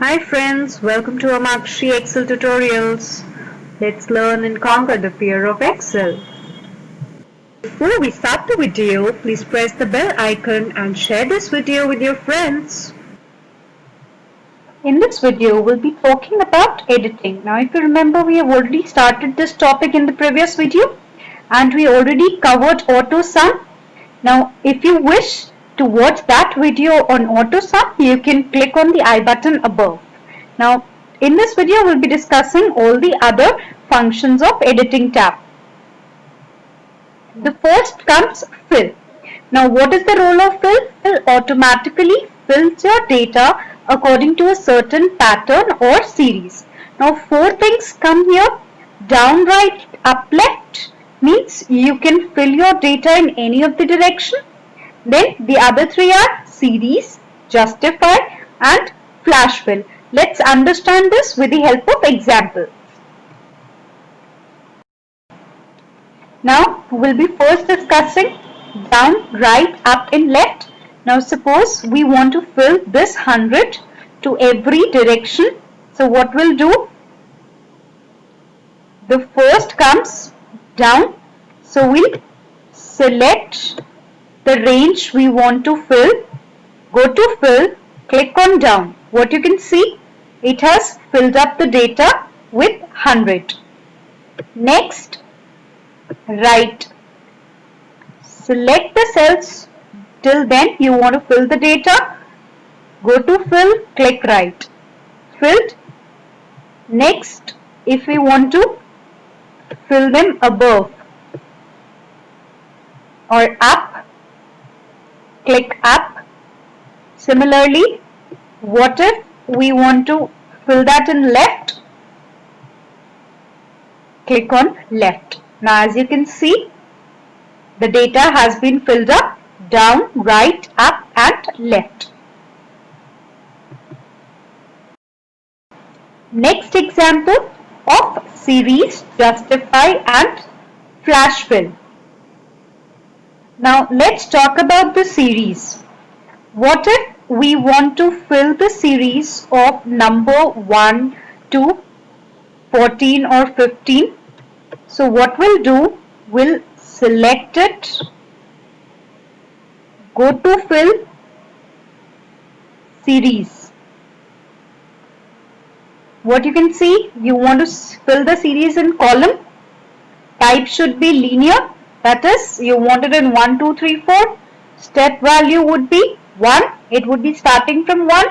Hi friends, welcome to Amakshi Excel tutorials. Let's learn and conquer the fear of Excel. Before we start the video, please press the bell icon and share this video with your friends. In this video, we'll be talking about editing. Now, if you remember, we have already started this topic in the previous video and we already covered AutoSum. Now, if you wish to watch that video on AutoSum, you can click on the I button above. Now, in this video, we'll be discussing all the other functions of editing tab. The first comes fill. Now, what is the role of fill? Fill automatically fills your data according to a certain pattern or series. Now, four things come here. Down, right, up, left means you can fill your data in any of the direction. Then the other three are series, justify and flash fill. Let's understand this with the help of example. Now we'll be first discussing down, right, up and left. Now suppose we want to fill this 100 to every direction. So what we'll do? The first comes down. So we'll select the range we want to fill. Go to fill, click on down. What you can see, it has filled up the data with 100. Next, right. Select the cells till then you want to fill the data. Go to fill, click right. Filled. Next, if we want to fill them above or up, click up. Similarly, what if we want to fill that in left? Click on left. Now as you can see, the data has been filled up down, right, up and left. Next example of series, justify and flash fill. Now let's talk about the series. What if we want to fill the series of number 1 to 14 or 15? So what we'll do, we'll select it, go to fill, series. What you can see, you want to fill the series in column. Type should be linear, that is, you want it in 1, 2, 3, 4. Step value would be 1, it would be starting from 1.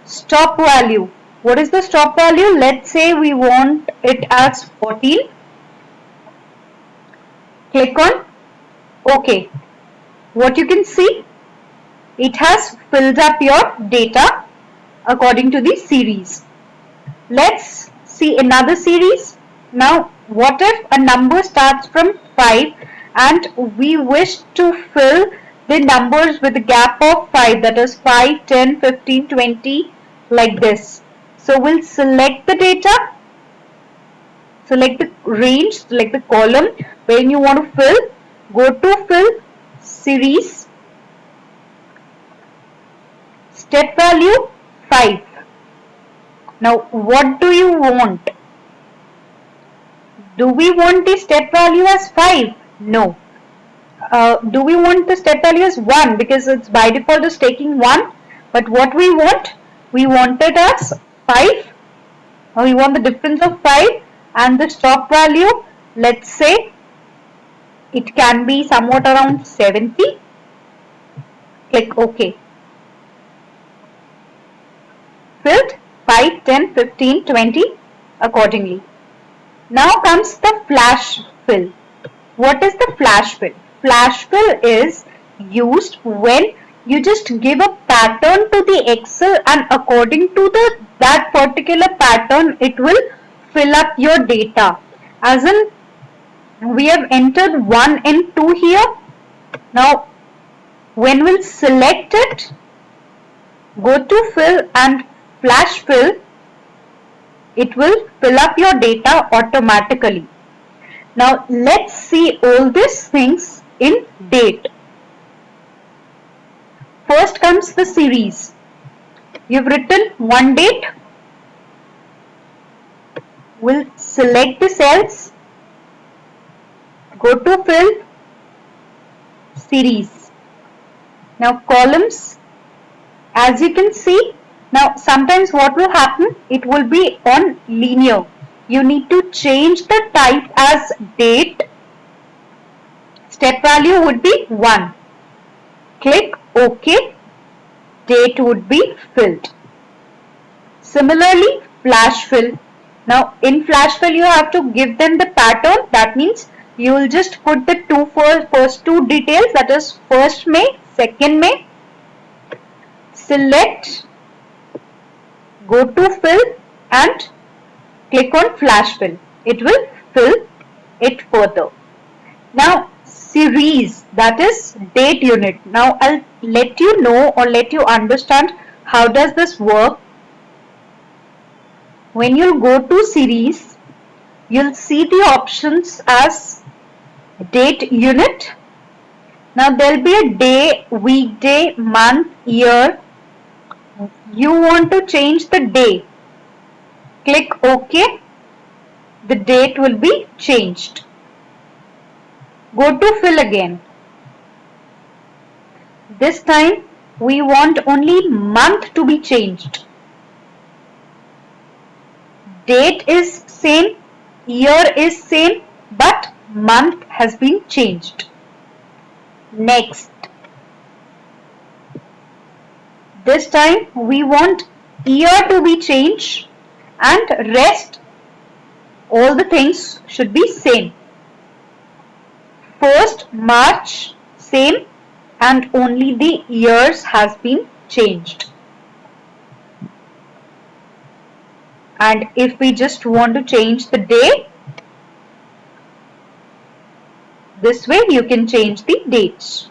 Stop value, what is the stop value? Let's say we want it as 14. Click on OK. What you can see, it has filled up your data according to the series. Let's see another series. Now, what if a number starts from 5 and we wish to fill the numbers with a gap of 5, that is 5, 10, 15, 20, like this. So we'll select the data, select the range, select the column when you want to fill, go to fill, series, step value 5. Now what do you want? Do we want the step value as 5? No. Do we want the step value as 1? Because it's by default is taking 1. But what we want? We want it as 5. We want the difference of 5 and the stop value, let's say it can be somewhat around 70. Click OK. Filled 5, 10, 15, 20 accordingly. Now comes the flash fill. What is the flash fill? Flash fill is used when you just give a pattern to the Excel and according to that particular pattern it will fill up your data. As in, we have entered 1 and 2 here. Now when we'll select it, go to fill and flash fill, it will fill up your data automatically. Now let's see all these things in date. First comes the series. You've written one date, We'll select the cells, go to fill, series. Now columns, as you can see, now sometimes what will happen, it will be on linear. You need to change the type as date. Step value would be 1. Click OK. Date would be filled. Similarly, flash fill. Now in flash fill you have to give them the pattern. That means you will just put the first two details, that is 1st May, 2nd May. Select, go to fill and click on flash fill. It will fill it further. Now series, that is date unit. Now I'll let you know or let you understand how does this work. When you go to series, you'll see the options as date unit. Now there'll be a day, weekday, month, year. You want to change the day. Click OK. The date will be changed. Go to fill again. This time we want only month to be changed. Date is same, year is same, but month has been changed. Next. This time we want year to be changed and rest all the things should be same. 1st March same and only the years has been changed. And if we just want to change the day, this way you can change the dates.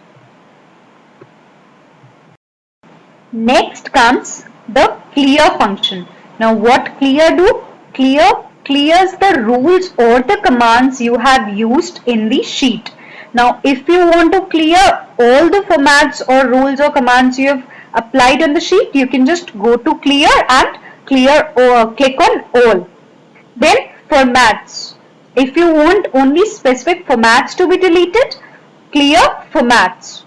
Next comes the clear function. Now what clear do? Clear clears the rules or the commands you have used in the sheet. Now if you want to clear all the formats or rules or commands you have applied on the sheet, you can just go to clear and clear or click on all. Then formats. If you want only specific formats to be deleted, clear formats.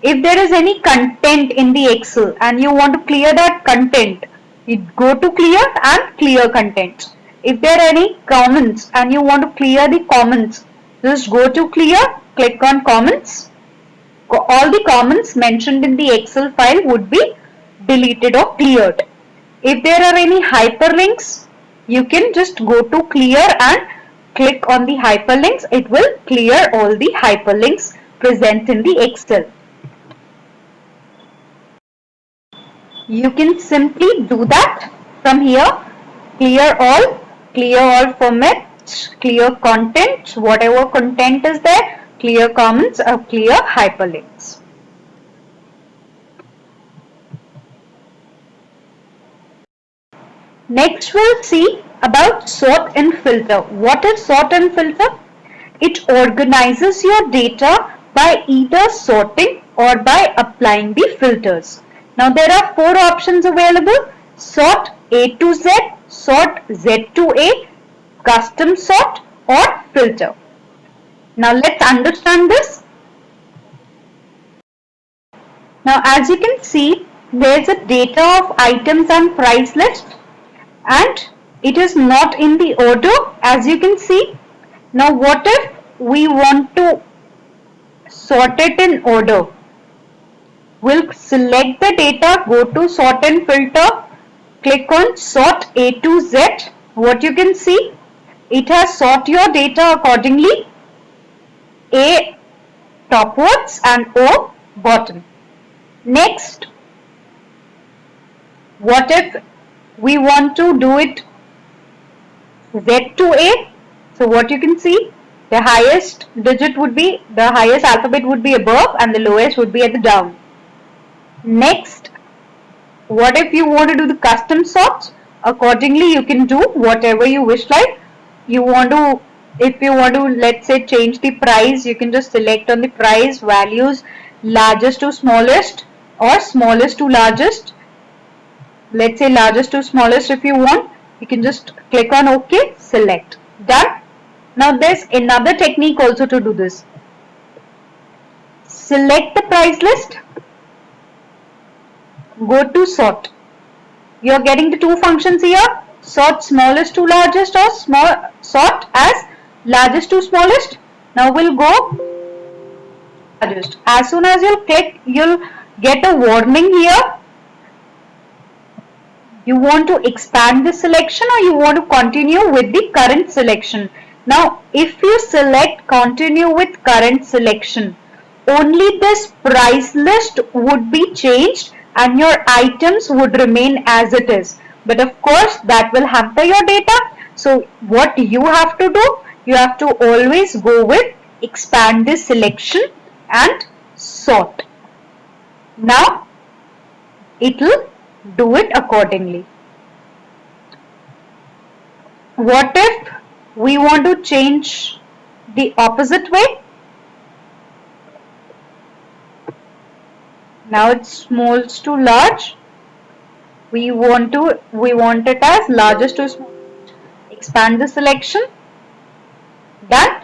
If there is any content in the Excel and you want to clear that content, you go to clear and clear content. If there are any comments and you want to clear the comments, just go to clear, click on comments. All the comments mentioned in the Excel file would be deleted or cleared. If there are any hyperlinks, you can just go to clear and click on the hyperlinks. It will clear all the hyperlinks present in the Excel. You can simply do that from here. Clear all formats, clear content, whatever content is there, clear comments or clear hyperlinks. Next we'll see about sort and filter. What is sort and filter? It organizes your data by either sorting or by applying the filters. Now there are 4 options available: sort A to Z, sort Z to A, custom sort or filter. Now let's understand this. Now as you can see, there is a data of items and price list and it is not in the order, as you can see. Now what if we want to sort it in order? We'll select the data, go to sort and filter, click on sort A to Z. What you can see, it has sort your data accordingly, A topwards and O bottom. Next, what if we want to do it Z to A? So what you can see, the highest digit would be, the highest alphabet would be above and the lowest would be at the down. Next, what if you want to do the custom sorts? Accordingly you can do whatever you wish like. If you want to, let's say, change the price, you can just select on the price, values, largest to smallest or smallest to largest. Let's say largest to smallest if you want. You can just click on OK, select. Done. Now there's another technique also to do this. Select the price list, go to sort. You're getting the two functions here, sort smallest to largest or sort as largest to smallest. Now we'll go largest. As soon as you'll click, you'll get a warning here. You want to expand the selection or you want to continue with the current selection. Now if you select continue with current selection, only this price list would be changed and your items would remain as it is. But of course that will hamper your data. So what you have to do, you have to always go with expand this selection and sort. Now it will do it accordingly. What if we want to change the opposite way? Now it's small to large. We want it as largest to small. Expand the selection. Done.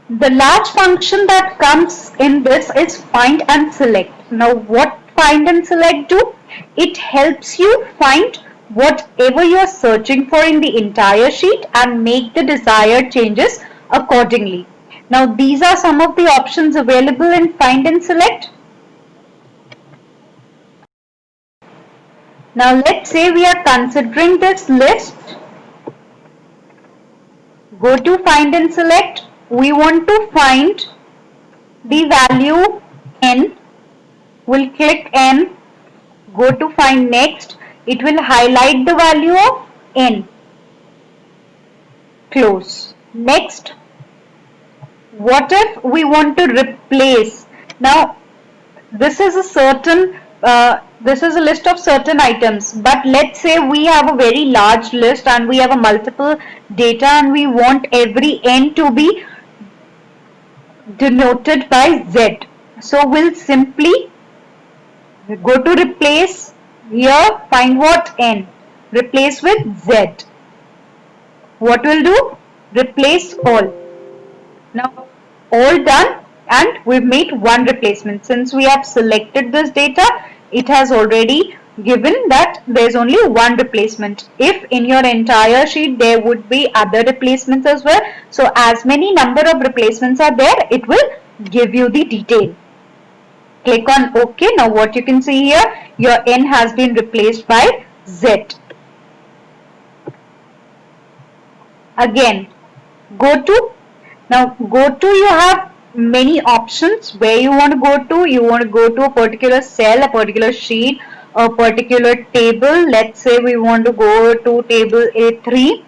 The large function that comes in this is find and select. Now what find and select do? It helps you find whatever you are searching for in the entire sheet and make the desired changes accordingly. Now these are some of the options available in find and select. Now let's say we are considering this list. Go to find and select. We want to find the value n. We'll click n. Go to find next. It will highlight the value of n. Close. Next. What if we want to replace? Now this is a list of certain items, but let's say we have a very large list and we have a multiple data and we want every n to be denoted by Z. So we'll simply go to replace. Here find what n, replace with Z. What we'll do? Replace all. Now all done and we've made one replacement. Since we have selected this data, it has already given that there's only one replacement. If in your entire sheet there would be other replacements as well, so as many number of replacements are there, it will give you the detail. Click on OK. Now what you can see here, your n has been replaced by Z. Again, go to. Now go to, you have many options where you want to go to. You want to go to a particular cell, a particular sheet, a particular table. Let's say we want to go to table A3.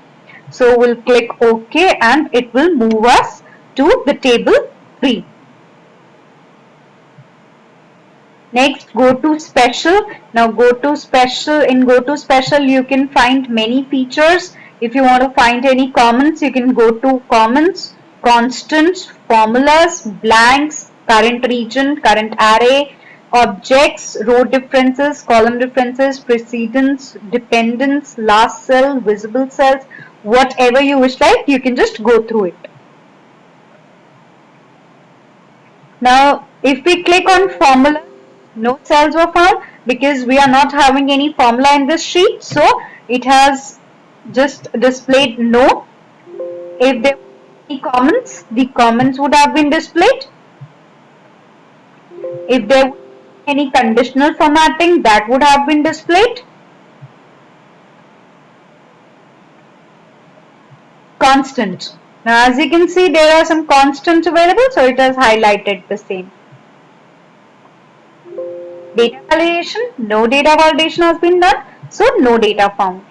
So we'll click OK and it will move us to the table 3. Next, go to special. Now go to special. In go to special, you can find many features. If you want to find any commons, you can go to commons, constants, formulas, blanks, current region, current array, objects, row differences, column differences, precedence, dependence, last cell, visible cells, whatever you wish like, you can just go through it. Now, if we click on formula, no cells were found because we are not having any formula in this sheet. So, it has just displayed no. If there were any comments, the comments would have been displayed. If there were any conditional formatting, that would have been displayed. Constant. Now, as you can see, there are some constants available, so it has highlighted the same. Data validation, no data validation has been done, so no data found.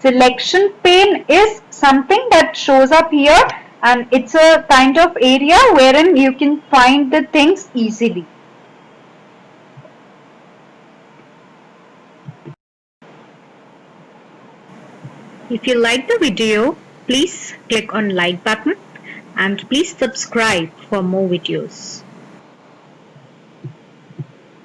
Selection pane is something that shows up here, and it's a kind of area wherein you can find the things easily. If you like the video, please click on like button and please subscribe for more videos.